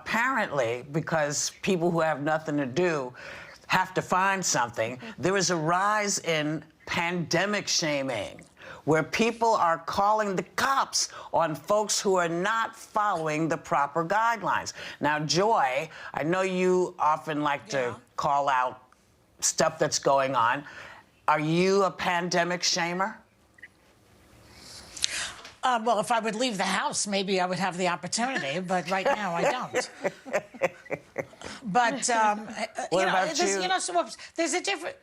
apparently, because people who have nothing to do have to find something, there is a rise in pandemic shaming, where people are calling the cops on folks who are not following the proper guidelines. Now, Joy, I know you often like to call out stuff that's going on. Are you a pandemic shamer? Well, if I would leave the house, maybe I would have the opportunity, but right now I don't. But, What about you? So there's a different...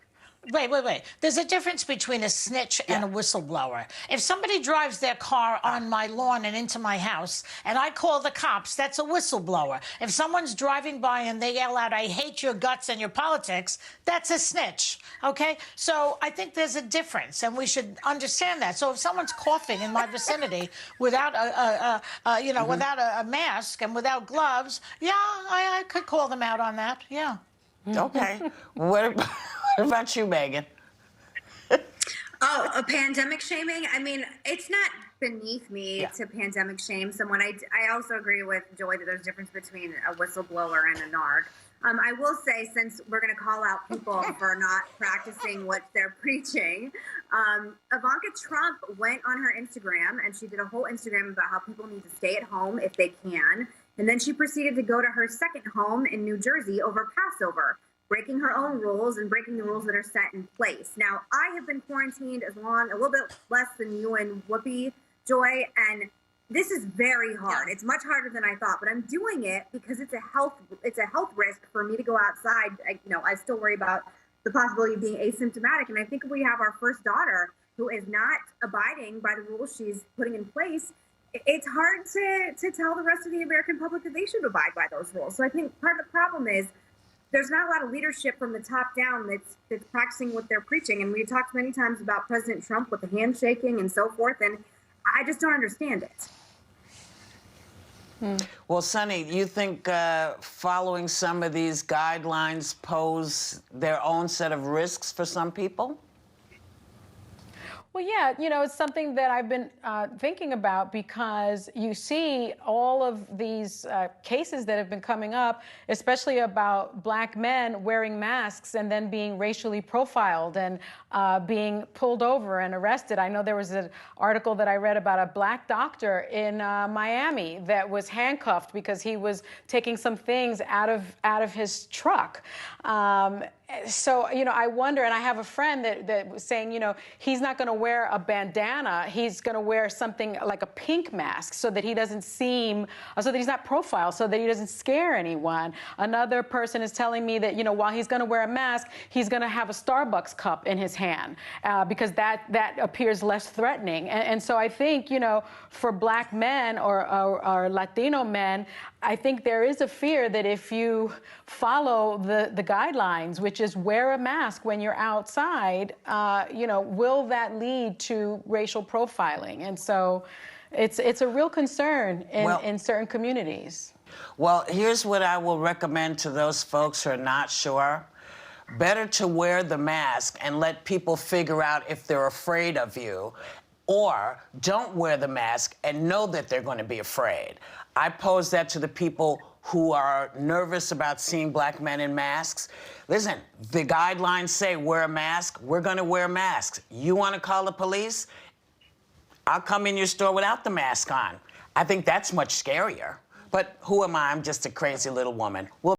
Wait. There's a difference between a snitch and a whistleblower. If somebody drives their car on my lawn and into my house, and I call the cops, that's a whistleblower. If someone's driving by and they yell out, "I hate your guts and your politics," that's a snitch, okay? So I think there's a difference, and we should understand that. So if someone's coughing in my vicinity without without a mask and without gloves, yeah, I could call them out on that, yeah. Okay. What about you, Megan? Oh, a pandemic shaming? I mean, it's not beneath me to pandemic shame someone. I also agree with Joy that there's a difference between a whistleblower and a narc. I will say, since we're going to call out people for not practicing what they're preaching, Ivanka Trump went on her Instagram and she did a whole Instagram about how people need to stay at home if they can. And then she proceeded to go to her second home in New Jersey over Passover, breaking her own rules and breaking the rules that are set in place. Now, I have been quarantined a little bit less than you and Whoopi, Joy, and this is very hard. It's much harder than I thought, but I'm doing it because it's a health risk for me to go outside. I still worry about the possibility of being asymptomatic, and I think if we have our first daughter who is not abiding by the rules she's putting in place, it's hard to tell the rest of the American public that they should abide by those rules. So I think part of the problem is there's not a lot of leadership from the top down that's practicing what they're preaching. And we've talked many times about President Trump with the handshaking and so forth, and I just don't understand it. Well, Sunny, you think following some of these guidelines pose their own set of risks for some people? Well, yeah, it's something that I've been thinking about, because you see all of these cases that have been coming up, especially about Black men wearing masks and then being racially profiled and being pulled over and arrested. I know there was an article that I read about a Black doctor in Miami that was handcuffed because he was taking some things out of his truck. So, I wonder, and I have a friend that was saying, he's not going to wear a bandana. He's going to wear something like a pink mask so that he doesn't so that he's not profiled, so that he doesn't scare anyone. Another person is telling me that, while he's going to wear a mask, he's going to have a Starbucks cup in his hand because that appears less threatening. And so I think, for Black men or Latino men, I think there is a fear that if you follow the guidelines, which is wear a mask when you're outside, will that lead to racial profiling? And so it's a real concern in certain communities. Well, here's what I will recommend to those folks who are not sure. Better to wear the mask and let people figure out if they're afraid of you, or don't wear the mask and know that they're going to be afraid. I pose that to the people who are nervous about seeing Black men in masks. Listen, the guidelines say wear a mask. We're going to wear masks. You want to call the police? I'll come in your store without the mask on. I think that's much scarier. But who am I? I'm just a crazy little woman.